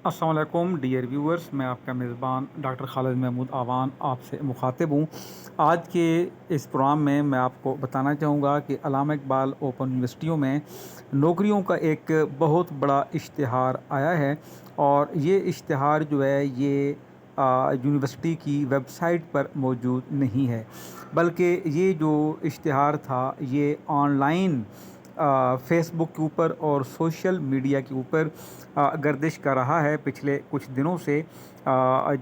अस्सलाम वालेकुम dear viewers, मैं आपका मेज़बान डॉक्टर खालिद महमूद आवान आपसे मुखातिब हूँ। आज के इस प्रोग्राम में मैं आपको बताना चाहूँगा कि अल्लामा इकबाल ओपन यूनिवर्सिटियों में नौकरियों का एक बहुत बड़ा इश्तिहार आया है और ये इश्तिहार जो है ये यूनिवर्सिटी की वेबसाइट पर मौजूद नहीं है, बल्कि ये जो इश्तिहार था ये ऑनलाइन फ़ेसबुक के ऊपर और सोशल मीडिया के ऊपर गर्दिश कर रहा है पिछले कुछ दिनों से,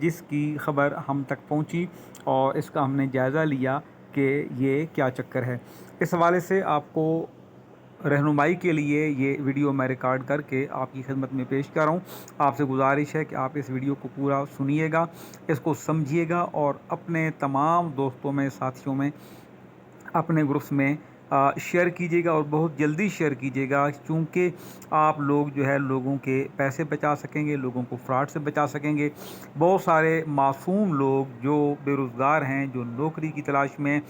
जिसकी ख़बर हम तक पहुंची और इसका हमने जायज़ा लिया कि ये क्या चक्कर है। इस हवाले से आपको रहनुमाई के लिए ये वीडियो मैं रिकॉर्ड करके आपकी खिदमत में पेश कर रहा हूँ। आपसे गुजारिश है कि आप इस वीडियो को पूरा सुनिएगा, इसको समझिएगा और अपने तमाम दोस्तों में, साथियों में, अपने ग्रुप्स में शेयर कीजिएगा और बहुत जल्दी शेयर कीजिएगा, क्योंकि आप लोग जो है लोगों के पैसे बचा सकेंगे, लोगों को फ्रॉड से बचा सकेंगे। बहुत सारे मासूम लोग जो बेरोज़गार हैं, जो नौकरी की तलाश में हैं,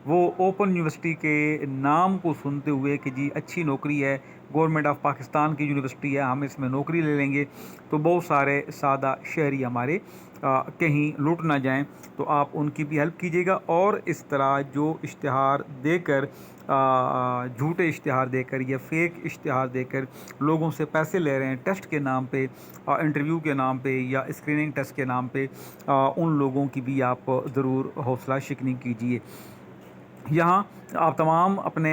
वो ओपन यूनिवर्सिटी के नाम को सुनते हुए कि जी अच्छी नौकरी है, गवर्नमेंट ऑफ पाकिस्तान की यूनिवर्सिटी है, हम इसमें नौकरी ले लेंगे, तो बहुत सारे सादा शहरी हमारे कहीं लूट ना जाएं, तो आप उनकी भी हेल्प कीजिएगा। और इस तरह जो इश्तिहार देकर, झूठे इश्तिहार देकर या फेक इश्तिहार देकर लोगों से पैसे ले रहे हैं टेस्ट के नाम पे, इंटरव्यू के नाम पे या स्क्रीनिंग टेस्ट के नाम पे, उन लोगों की भी आप ज़रूर हौसला शिकनी कीजिए। यहाँ आप तमाम अपने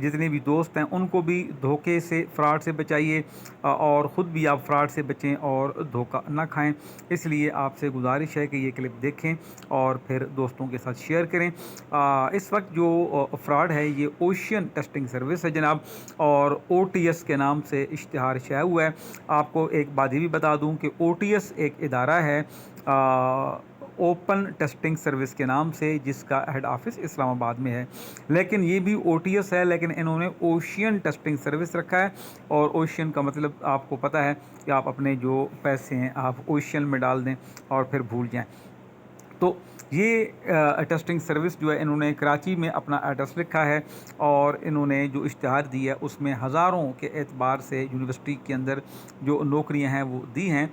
जितने भी दोस्त हैं उनको भी धोखे से, फ्रॉड से बचाइए और ख़ुद भी आप फ्रॉड से बचें और धोखा ना खाएं। इसलिए आपसे गुजारिश है कि ये क्लिप देखें और फिर दोस्तों के साथ शेयर करें। इस वक्त जो फ्रॉड है ये ओशियन टेस्टिंग सर्विस है जनाब, और OTS के नाम से इश्तिहार शाया हुआ है। आपको एक बात ये भी बता दूं कि OTS एक इदारा है ओपन टेस्टिंग सर्विस के नाम से, जिसका हेड ऑफिस इस्लामाबाद में है। लेकिन ये भी OTS है, लेकिन इन्होंने ओशियन टेस्टिंग सर्विस रखा है। और ओशियन का मतलब आपको पता है कि आप अपने जो पैसे हैं आप ओशियन में डाल दें और फिर भूल जाएं। तो ये टेस्टिंग सर्विस जो है इन्होंने कराची में अपना एड्रेस लिखा है और इन्होंने जो इश्तिहार दिया है उसमें हज़ारों के एतबार से यूनिवर्सिटी के अंदर जो नौकरियां हैं वो दी हैं।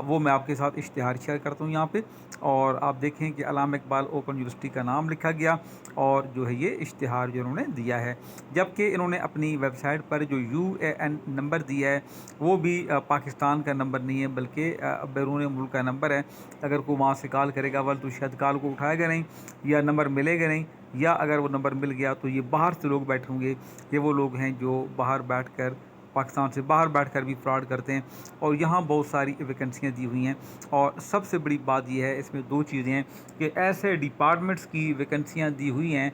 वो मैं आपके साथ इश्तिहार शेयर करता हूँ यहाँ पे, और आप देखें कि अल्लामा इकबाल ओपन यूनिवर्सिटी का नाम लिखा गया और जो है ये इश्तिहार जो इन्होंने दिया है। जबकि इन्होंने अपनी वेबसाइट पर जो UAN नंबर दिया है वो भी पाकिस्तान का नंबर नहीं है, बल्कि बैरून मुल्क का नंबर है। अगर कोई वहाँ से कॉल करेगा वल तो शायद कॉल को उठाएगा नहीं या नंबर मिलेगा नहीं, या अगर वो नंबर मिल गया तो ये बाहर से लोग बैठे होंगे। ये वो लोग हैं जो बाहर बैठकर, पाकिस्तान से बाहर बैठकर भी फ्रॉड करते हैं। और यहाँ बहुत सारी वैकेंसियाँ दी हुई हैं, और सबसे बड़ी बात यह है इसमें दो चीज़ें हैं कि ऐसे डिपार्टमेंट्स की वैकेंसियाँ दी हुई हैं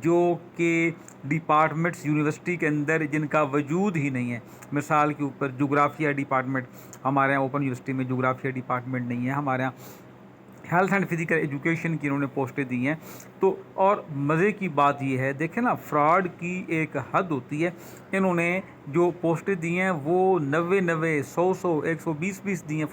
जो कि डिपार्टमेंट्स यूनिवर्सिटी के अंदर जिनका वजूद ही नहीं है। मिसाल के ऊपर जोग्राफिया डिपार्टमेंट, हमारे यहाँ ओपन यूनिवर्सिटी में जोग्राफिया डिपार्टमेंट नहीं है। हमारे यहाँ हेल्थ एंड फिज़िकल एजुकेशन की इन्होंने पोस्टें दी हैं। तो और मज़े की बात यह है, देखें ना, फ्रॉड की एक हद होती है। इन्होंने जो पोस्टें दी हैं वो 90 100 120 दी हैं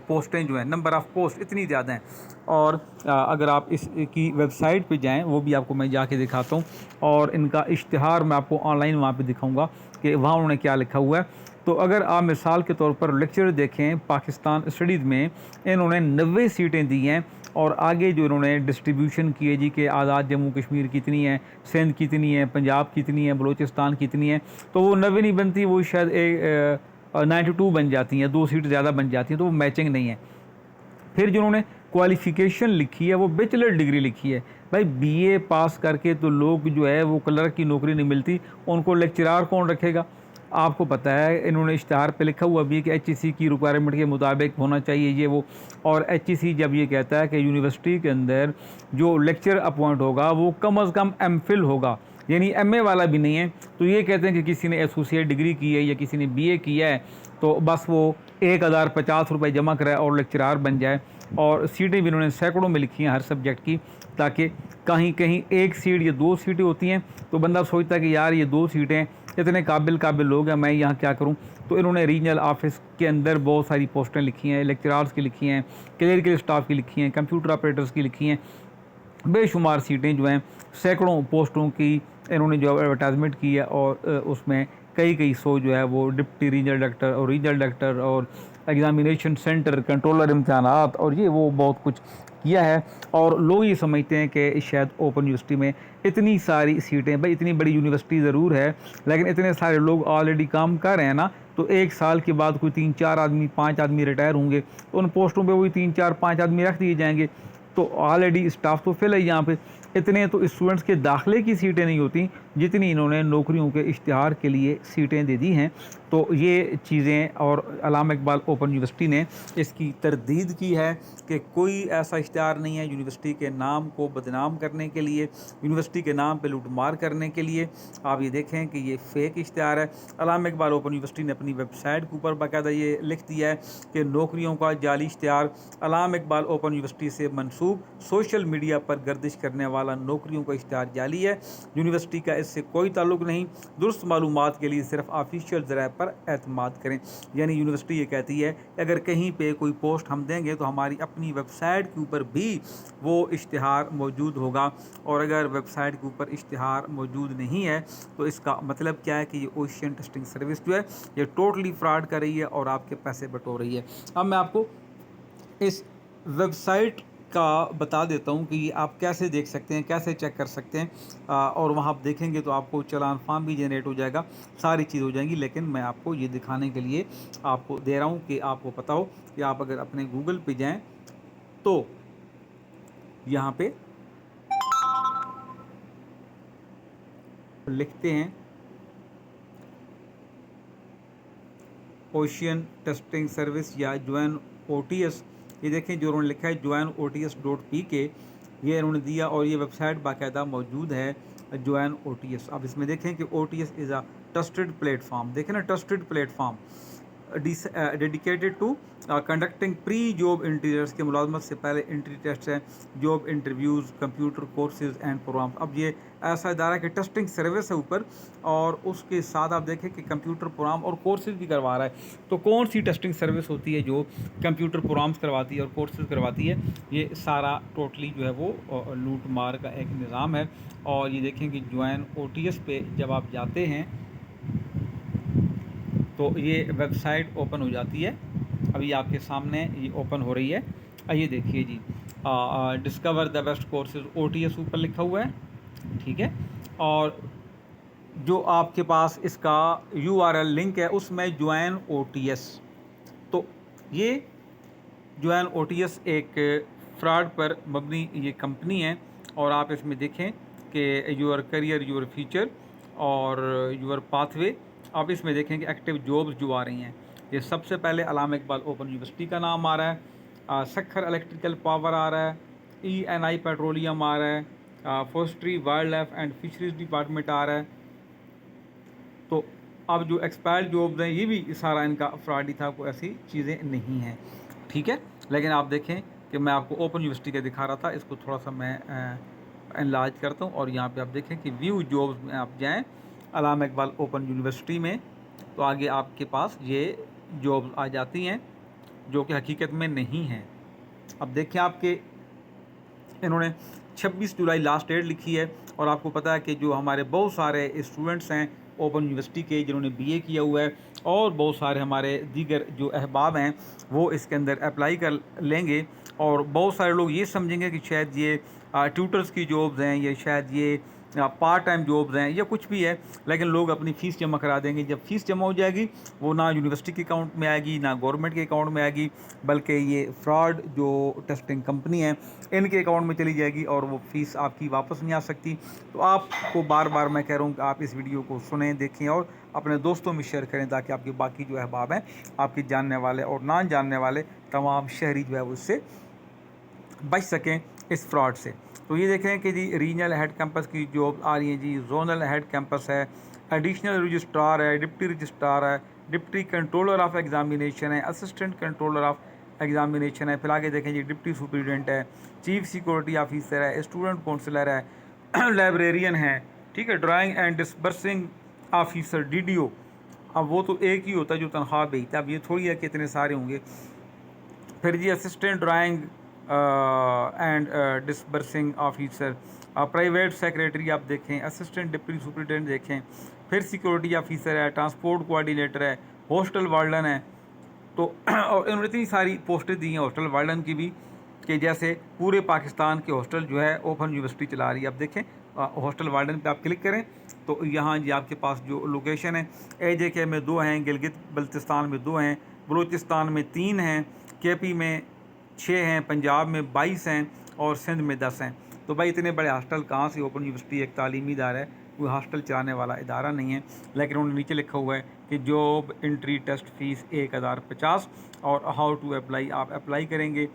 पोस्टें जो हैं, नंबर ऑफ़ पोस्ट इतनी ज़्यादा हैं। और अगर आप इसकी वेबसाइट पे जाएं, वो भी आपको मैं जाके दिखाता हूँ, और इनका इश्तिहार मैं आपको ऑनलाइन वहाँ पे दिखाऊंगा कि वहाँ उन्होंने क्या लिखा हुआ है। तो अगर आप मिसाल के तौर पर लेक्चर देखें, पाकिस्तान स्टडीज़ में इन्होंने 90 सीटें दी हैं, और आगे जो इन्होंने डिस्ट्रीब्यूशन किए जी कि आज़ाद जम्मू कश्मीर कितनी है, सिंध कितनी है, पंजाब कितनी है, बलूचिस्तान कितनी है, तो वो 90 नहीं बनती, वो शायद 92 बन जाती हैं, 2 सीट ज़्यादा बन जाती हैं, तो वो मैचिंग नहीं है। फिर जिन्होंने क्वालिफ़िकेशन लिखी है वो बैचलर डिग्री लिखी है। भाई BA पास करके तो लोग जो है वो क्लर्क की नौकरी नहीं मिलती, उनको लेक्चरार कौन रखेगा। आपको पता है इन्होंने इश्तिहार पे लिखा हुआ भी कि HEC की रिक्वायरमेंट के मुताबिक होना चाहिए ये वो। और HEC जब ये कहता है कि यूनिवर्सिटी के अंदर जो लेक्चर अपॉइंट होगा वो कम अज़ कम MPhil होगा, यानी MA वाला भी नहीं है। तो ये कहते हैं कि किसी ने एसोसिएट डिग्री की है या किसी ने BA किया है तो बस वो 1050 रुपये जमा कराए और लेक्चरार बन जाए। और सीटें भी इन्होंने सैकड़ों में लिखी हैं हर सब्जेक्ट की, ताकि कहीं कहीं 1 सीट या 2 सीटें होती हैं तो बंदा सोचता है कि यार ये 2 सीटें, इतने काबिल लोग हैं, मैं यहाँ क्या करूँ। तो इन्होंने रीजनल ऑफिस के अंदर बहुत सारी पोस्टें लिखी हैं, लेक्चरार्स की लिखी हैं, क्लरिकल स्टाफ की लिखी हैं, कंप्यूटर ऑपरेटर्स की लिखी हैं। बेशुमार सीटें जो हैं, सैकड़ों पोस्टों की इन्होंने जो एडवर्टाइजमेंट की है, और उसमें कई कई सौ जो है वो डिप्टी रीजनल डायरेक्टर और रीजनल डायरेक्टर और एग्जामिनेशन सेंटर कंट्रोलर इम्तहानात और ये वो बहुत कुछ किया है। और लोग ये समझते हैं कि शायद ओपन यूनिवर्सिटी में इतनी सारी सीटें, भाई इतनी बड़ी यूनिवर्सिटी ज़रूर है लेकिन इतने सारे लोग ऑलरेडी काम कर रहे हैं ना, तो एक साल के बाद कोई 3-4 आदमी 5 आदमी रिटायर होंगे तो उन पोस्टों पे वही 3-4-5 आदमी रख दिए जाएंगे। तो ऑलरेडी स्टाफ तो फिल है यहाँ पे, इतने तो स्टूडेंट्स के दाखिले की सीटें नहीं होती जितनी इन्होंने नौकरियों के इश्तिहार के लिए सीटें दे दी हैं। तो ये चीज़ें, और अल्लामा इकबाल ओपन यूनिवर्सिटी ने इसकी तरदीद की है कि कोई ऐसा इश्तिहार नहीं है यूनिवर्सिटी के नाम को बदनाम करने के लिए, यूनिवर्सिटी के नाम पे लूटमार करने के लिए। आप ये देखें कि ये फेक इश्तिहार है। अल्लामा इकबाल ओपन यूनिवर्सिटी ने अपनी वेबसाइट के ऊपर बाकायदा ये लिख दिया है कि नौकरियों का जाली इश्तिहार, अल्लामा इकबाल ओपन यूनिवर्सिटी से मंसूब सोशल मीडिया पर गर्दिश करने वाला नौकरियों का इश्तिहार जाली है, यूनिवर्सिटी का इससे कोई ताल्लुक नहीं, दुरुस्त मालूमात के लिए सिर्फ ऑफिशियल ज़राए पर एतमाद करें। यानी यूनिवर्सिटी ये कहती है कि अगर कहीं पे कोई पोस्ट हम देंगे तो हमारी अपनी वेबसाइट के ऊपर भी वो इश्तिहार मौजूद होगा, और अगर वेबसाइट के ऊपर इश्तिहार मौजूद नहीं है तो इसका मतलब क्या है कि ये ओशियन टेस्टिंग सर्विस जो है ये टोटली फ्रॉड कर रही है और आपके पैसे बटोर रही है। अब मैं आपको इस वेबसाइट का बता देता हूँ कि आप कैसे देख सकते हैं, कैसे चेक कर सकते हैं। और वहाँ आप देखेंगे तो आपको चालान फॉर्म भी जनरेट हो जाएगा, सारी चीज़ हो जाएंगी। लेकिन मैं आपको ये दिखाने के लिए आपको दे रहा हूँ कि आपको पता हो कि आप अगर अपने गूगल पे जाएं तो यहाँ पे लिखते हैं ओशियन टेस्टिंग सर्विस या ज्वाइन OTS। ये देखें जो उन्होंने लिखा है ज्वाइन OTS.pk, ये इन्होंने दिया और ये वेबसाइट बाकायदा मौजूद है ज्वाइन OTS। अब इसमें देखें कि OTS is a trusted platform, देखें ना, trusted platform dedicated to conducting pre job interviews के मुलाजमत से पहले इंट्री टेस्ट है, job interviews, computer courses and program. अब ये ऐसा इदारा कि टेस्टिंग सर्विस है ऊपर और उसके साथ आप देखें कि कंप्यूटर प्रोग्राम और कोर्सेज भी करवा रहा है। तो कौन सी टेस्टिंग सर्विस होती है जो कंप्यूटर प्रोग्राम्स करवाती है और कोर्सेज करवाती है? ये सारा टोटली जो है वो लूट मार का एक निज़ाम है। और ये देखें कि ज्वाइन OTS पे जब आप जाते हैं तो ये वेबसाइट ओपन हो जाती है। अभी आपके सामने ये ओपन हो रही है। ये देखिए जी, discover the best courses OTS ऊपर लिखा हुआ है, ठीक है। और जो आपके पास इसका URL लिंक है उसमें ज्वाइन OTS। तो ये ज्वाइन OTS एक फ्रॉड पर मबनी ये कंपनी है। और आप इसमें देखें कि योर करियर, योर फ्यूचर और योर पाथवे, आप इसमें देखें कि एक्टिव जॉब्स जो आ रही हैं, ये सबसे पहले अल्लामा इकबाल ओपन यूनिवर्सिटी का नाम आ रहा है, सखर इलेक्ट्रिकल पावर आ रहा है, ENI पेट्रोलियम आ रहा है, forestry wildlife and fisheries department आ रहा है। तो अब जो एक्सपायर्ड जॉब्स हैं ये भी सारा इनका फ्रॉड ही था, कोई ऐसी चीज़ें नहीं हैं, ठीक है। लेकिन आप देखें कि मैं आपको ओपन यूनिवर्सिटी का दिखा रहा था, इसको थोड़ा सा मैं एनलार्ज करता हूँ और यहाँ पे आप देखें कि व्यू जॉब्स में आप जाएं अल्लामा इकबाल ओपन यूनिवर्सिटी में, तो आगे आपके पास ये जॉब्स आ जाती हैं जो कि हकीकत में नहीं हैं। अब देखें आपके इन्होंने 26 जुलाई लास्ट डेट लिखी है और आपको पता है कि जो हमारे बहुत सारे स्टूडेंट्स हैं ओपन यूनिवर्सिटी के जिन्होंने BA किया हुआ है और बहुत सारे हमारे दीगर जो अहबाब हैं वो इसके अंदर अप्लाई कर लेंगे। और बहुत सारे लोग ये समझेंगे कि शायद ये ट्यूटर्स की जॉब्स हैं या शायद ये पार्ट टाइम जॉब्स हैं या कुछ भी है, लेकिन लोग अपनी फ़ीस जमा करा देंगे। जब फ़ीस जमा हो जाएगी वो ना यूनिवर्सिटी के अकाउंट में आएगी ना गवर्नमेंट के अकाउंट में आएगी, बल्कि ये फ्रॉड जो टेस्टिंग कंपनी है इनके अकाउंट में चली जाएगी और वो फ़ीस आपकी वापस नहीं आ सकती। तो आपको बार बार मैं कह रहा हूँ कि आप इस वीडियो को सुनें, देखें और अपने दोस्तों में शेयर करें ताकि आपके बाकी जो अहबाब हैं, आपके जानने वाले और ना जानने वाले तमाम शहरी जो है वो इससे बच सकें इस फ्रॉड से। तो ये देखें कि जी रीजनल हेड कैंपस की जॉब आ रही है जी, जोनल हेड कैंपस है, एडिशनल रजिस्ट्रार है, डिप्टी रजिस्ट्रार है, डिप्टी कंट्रोलर ऑफ एग्जामिनेशन है, असिस्टेंट कंट्रोलर ऑफ एग्जामिनेशन है, फिर आगे देखें जी डिप्टी सुपरिटेंडेंट है, चीफ सिक्योरिटी ऑफिसर है, स्टूडेंट काउंसलर है, लाइब्रेरियन है, ठीक है, drawing and disbursing officer DDO। अब वो तो एक ही होता है जो तनख्वाह भेजता है, अब ये थोड़ी है कि इतने सारे होंगे। फिर जी assistant drawing and disbursing officer, private secretary आप देखें, असिस्टेंट डिप्टी सुपरिटेंडेंट देखें, फिर सिक्योरिटी ऑफिसर है, ट्रांसपोर्ट कोऑर्डिनेटर है, हॉस्टल वार्डन है। तो और इन्होंने इतनी सारी पोस्टें दी हैं हॉस्टल वार्डन की भी, कि जैसे पूरे पाकिस्तान के हॉस्टल जो है ओपन यूनिवर्सिटी चला रही है। अब देखें हॉस्टल वार्डन पे आप क्लिक करें तो यहाँ जी आपके पास जो लोकेशन है, AJK में 2 हैं, गिलगित बल्तिस्तान में 2 हैं, बलूचिस्तान में 3 हैं, KP में 6 हैं, पंजाब में 22 हैं और सिंध में 10 हैं। तो भाई इतने बड़े हॉस्टल कहाँ से? ओपन यूनिवर्सिटी एक तालीमी इदारा है, कोई हॉस्टल चलाने वाला इदारा नहीं है। लेकिन उन्होंने नीचे लिखा हुआ है कि जॉब एंट्री टेस्ट फीस 1050 और हाउ टू अप्लाई, आप अप्लाई करेंगे,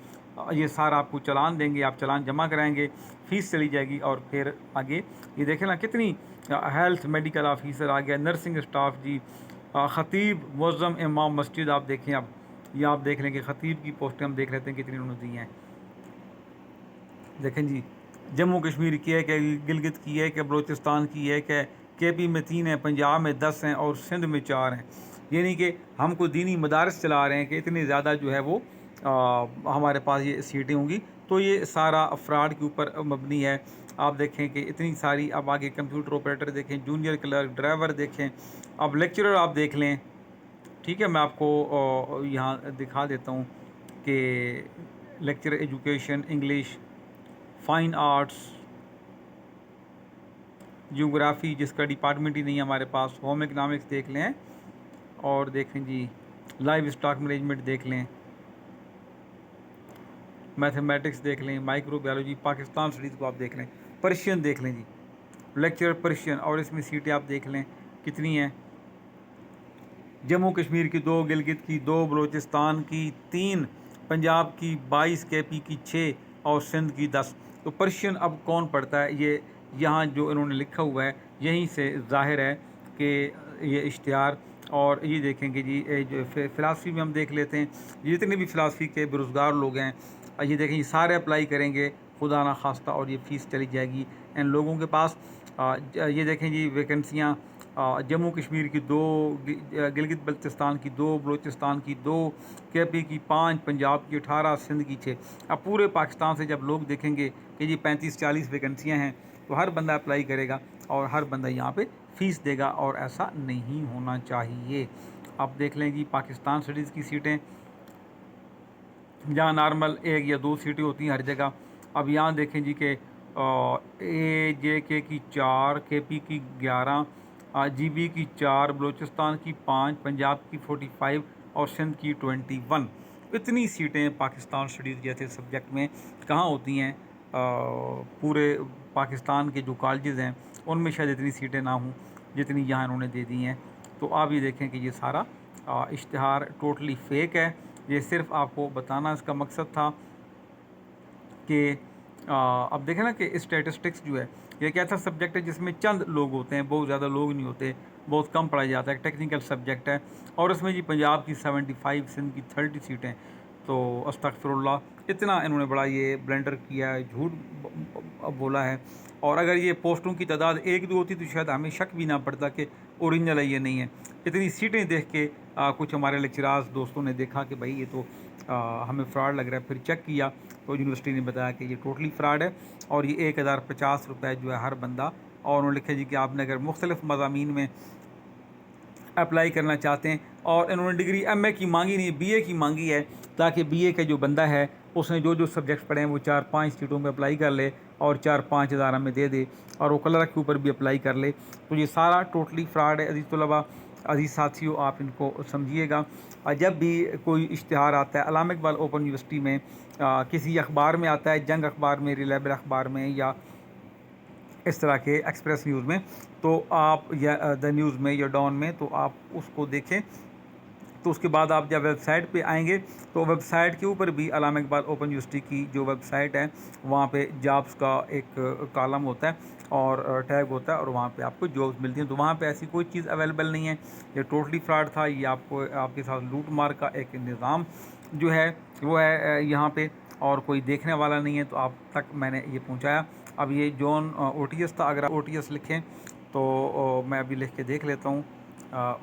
ये सारा आपको चालान देंगे, आप चालान जमा कराएंगे, फ़ीस चली जाएगी। और फिर आगे ये देखें ना कितनी हेल्थ मेडिकल ऑफिसर आ गया, नर्सिंग स्टाफ जी, ख़तीब मुअज़्ज़म इमाम मस्जिद। आप देखें, अब ये आप देख लें कि ख़तीब की पोस्टें हम देख लेते हैं कितनी उन्होंने दी हैं। देखें जी, जम्मू कश्मीर की है, कि गिलगित की है, कि बलूचिस्तान की है, कि KP में 3 हैं, पंजाब में 10 हैं और सिंध में 4 हैं। यानी कि हम कोई दीनी मदारस चला रहे हैं कि इतनी ज़्यादा जो है वो हमारे पास ये सीटें होंगी। तो ये सारा फ्रॉड के ऊपर मबनी है। आप देखें कि इतनी सारी, अब आगे कंप्यूटर ऑपरेटर देखें, जूनियर क्लर्क, ड्राइवर देखें, अब लेक्चरर आप देख लें। ठीक है, मैं आपको यहाँ दिखा देता हूँ कि lecture education, English, fine arts, geography जिसका डिपार्टमेंट ही नहीं है हमारे पास, होम इकनॉमिक्स देख लें, और देखें जी लाइव स्टॉक मैनेजमेंट देख लें, मैथमेटिक्स देख लें, माइक्रो बायोलॉजी, पाकिस्तान स्टडीज़ को आप देख लें, पर्शियन देख लें जी, लेक्चर पर्शियन, और इसमें सीटें आप देख लें कितनी हैं। जम्मू कश्मीर की 2, गिलगित की 2, बलूचिस्तान की 3, पंजाब की 22, KP की 6 और सिंध की 10। तो पर्शियन अब कौन पढ़ता है? ये यहाँ जो इन्होंने लिखा हुआ है यहीं से ज़ाहिर है कि ये इश्तिहार। और ये देखेंगे जी, जो फ़िलासफ़ी में हम देख लेते हैं, जितने भी फ़िलासफ़ी के बेरोज़गार लोग हैं, ये देखें, ये सारे अप्लाई करेंगे खुदा ना खास्ता, और ये फ़ीस चली जाएगी इन लोगों के पास। ये देखें जी वैकेंसियाँ, जम्मू कश्मीर की 2, गिलगित बल्तिस्तान की 2, बलूचिस्तान की 2, KP की 5, पंजाब की 18, सिंध की 6। अब पूरे पाकिस्तान से जब लोग देखेंगे कि जी 35-40 वैकेंसियाँ हैं, तो हर बंदा अप्लाई करेगा और हर बंदा यहाँ पे फ़ीस देगा, और ऐसा नहीं होना चाहिए। आप देख लें जी पाकिस्तान स्टडीज़ की सीटें, जहाँ नॉर्मल 1 या 2 सीटें होती हैं हर जगह। अब यहाँ देखें जी कि AJK की 4, KP की 11, GB की 4, बलूचिस्तान की 5, पंजाब की 45 और सिंध की 21। इतनी सीटें पाकिस्तान स्टडीज़ जैसे सब्जेक्ट में कहाँ होती हैं? पूरे पाकिस्तान के जो कॉलेजेस हैं उनमें शायद इतनी सीटें ना हों जितनी यहाँ इन्होंने दे दी हैं। तो आप ये देखें कि ये सारा इश्तिहार टोटली फ़ेक है। ये सिर्फ आपको बताना इसका मकसद था कि अब देखें ना कि स्टैटिस्टिक्स जो है ये एक ऐसा सब्जेक्ट है जिसमें चंद लोग होते हैं, बहुत ज़्यादा लोग नहीं होते, बहुत कम पढ़ाया जाता है, टेक्निकल सब्जेक्ट है। और उसमें जी पंजाब की 75, सिंध की 30 सीटें। तो अस्तगफिरुल्लाह, इतना इन्होंने बड़ा ये ब्लेंडर किया है, झूठ बोला है। और अगर ये पोस्टों की तादाद 1-2 होती तो शायद हमें शक भी ना पड़ता कि ओरिजिनल है ये नहीं है। इतनी सीटें देख के कुछ हमारे लेक्चरार्स दोस्तों ने देखा कि भाई ये तो हमें फ़्रॉड लग रहा है। फिर चेक किया तो यूनिवर्सिटी ने बताया कि ये टोटली फ़्रॉड है, और ये 1050 रुपये जो है हर बंदा। और उन्होंने लिखा जी कि आपने अगर मुख्तलिफ़ मज़ामीन में अप्लाई करना चाहते हैं, और इन्होंने डिग्री MA की मांगी नहीं, BA की मांगी है, ताकि BA का जो बंदा है उसने जो जो सब्जेक्ट्स पढ़े हैं वो 4-5 सीटों में अप्लाई कर ले और 4-5 हज़ार में दे दे, और वो क्लर्क के ऊपर भी अप्लाई कर ले। तो ये सारा टोटली फ्रॉड है अज़ीज़ तलबा, अज़ीज़ साथियों, आप इनको समझिएगा। जब भी कोई इश्तिहार आता है अल्लामा इक़बाल ओपन यूनिवर्सिटी में, किसी अखबार में आता है, जंग अखबार में, रिलायबल अखबार में, या इस तरह के एक्सप्रेस न्यूज़ में, तो आप, या द न्यूज़ में, या डॉन में, तो आप उसको देखें। तो उसके बाद आप जब वेबसाइट पे आएंगे तो वेबसाइट के ऊपर भी अल्लामा इक़बाल ओपन यूनिवर्सिटी की जो वेबसाइट है वहाँ पे जॉब्स का एक कॉलम होता है और टैग होता है, और वहाँ पे आपको जॉब्स मिलती हैं। तो वहाँ पे ऐसी कोई चीज़ अवेलेबल नहीं है, ये टोटली फ्रॉड था। ये आपको, आपके साथ लूट मार का एक निज़ाम जो है वो है यहाँ पे, और कोई देखने वाला नहीं है। तो आप तक मैंने ये पहुँचाया। अब ये जॉन OTS था, अगर आप OTS लिखें तो मैं अभी लिख के देख लेता हूँ।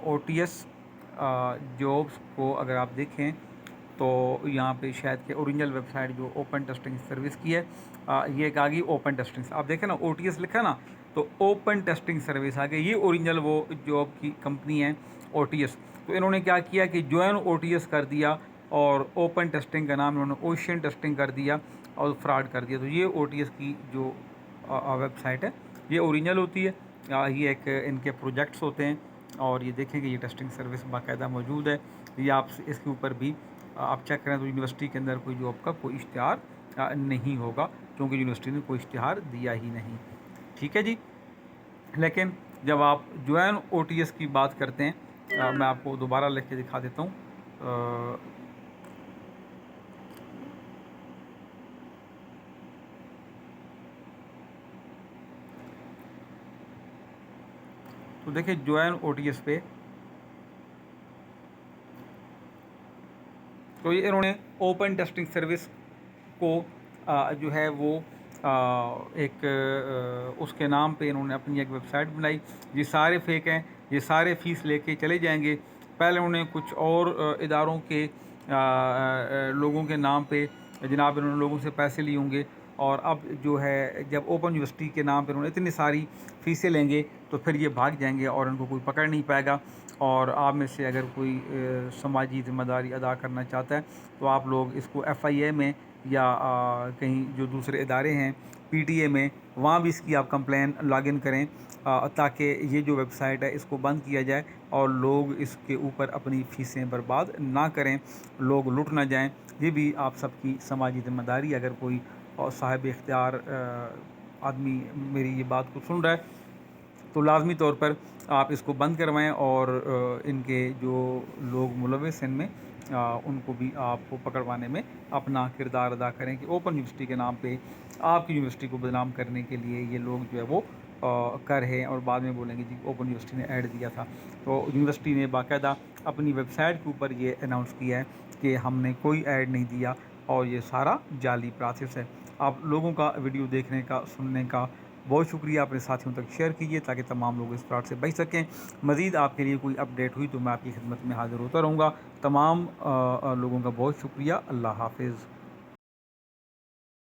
OTS जॉब्स को अगर आप देखें तो यहाँ पे शायद के ओरिजिनल वेबसाइट जो ओपन टेस्टिंग सर्विस की है, ये एक आ गई ओपन टेस्टिंग। आप देखें ना OTS लिखा है ना, तो ओपन टेस्टिंग सर्विस आ गई। ये ओरिजिनल वो जॉब की कंपनी है OTS। तो इन्होंने क्या किया कि जॉइन OTS कर दिया और ओपन टेस्टिंग का नाम इन्होंने ओशियन टेस्टिंग कर दिया और फ्रॉड कर दिया। तो ये OTS की जो वेबसाइट है ये ओरिजिनल होती है। ये एक इनके प्रोजेक्ट्स होते हैं और ये देखेंगे ये टेस्टिंग सर्विस बाकायदा मौजूद है। ये आप इसके ऊपर भी आप चेक करें तो यूनिवर्सिटी के अंदर कोई जॉब का कोई इश्तिहार नहीं होगा, क्योंकि यूनिवर्सिटी ने कोई इश्तिहार दिया ही नहीं। ठीक है जी। लेकिन जब आप जॉइन OTS की बात करते हैं, मैं आपको दोबारा लिख के दिखा देता हूँ। तो देखिए जॉइन OTS पे तो ये इन्होंने ओपन टेस्टिंग सर्विस को जो है वो एक उसके नाम पे इन्होंने अपनी एक वेबसाइट बनाई। ये सारे फेक हैं, ये सारे फ़ीस लेके चले जाएंगे। पहले उन्होंने कुछ और इदारों के लोगों के नाम पे जनाब इन्होंने लोगों से पैसे लिए होंगे, और अब जो है जब ओपन यूनिवर्सिटी के नाम पे उन्होंने इतनी सारी फ़ीसें लेंगे तो फिर ये भाग जाएंगे और इनको कोई पकड़ नहीं पाएगा। और आप में से अगर कोई समाजी ज़िम्मेदारी अदा करना चाहता है तो आप लोग इसको FIA में या कहीं जो दूसरे इदारे हैं PTA में, वहाँ भी इसकी आप कंप्लेन लॉगिन करें ताकि ये जो वेबसाइट है इसको बंद किया जाए और लोग इसके ऊपर अपनी फ़ीसें बर्बाद ना करें, लोग लुट ना जाएं। ये भी आप सबकी समाजी ज़िम्मेदारी। अगर कोई साहिब इख्तियार आदमी मेरी ये बात को सुन रहा है तो लाजमी तौर पर आप इसको बंद करवाएं और इनके जो लोग मुलविस हैं इनमें उनको भी आपको पकड़वाने में अपना किरदार अदा करें कि ओपन यूनिवर्सिटी के नाम पे आपकी यूनिवर्सिटी को बदनाम करने के लिए ये लोग जो है वो कर हैं और बाद में बोलेंगे जी ओपन यूनिवर्सिटी ने ऐड दिया था। तो यूनिवर्सिटी ने बाकायदा अपनी वेबसाइट के ऊपर ये अनाउंस किया है कि हमने कोई ऐड नहीं दिया और ये सारा जाली प्रोसेस है। आप लोगों का वीडियो देखने का, सुनने का बहुत शुक्रिया। अपने साथियों तक शेयर कीजिए ताकि तमाम लोग इस फ्रॉड से बच सकें। मज़ीद आपके लिए कोई अपडेट हुई तो मैं आपकी खिदमत में हाज़िर होता रहूँगा। तमाम लोगों का बहुत शुक्रिया। अल्लाह हाफ़िज़।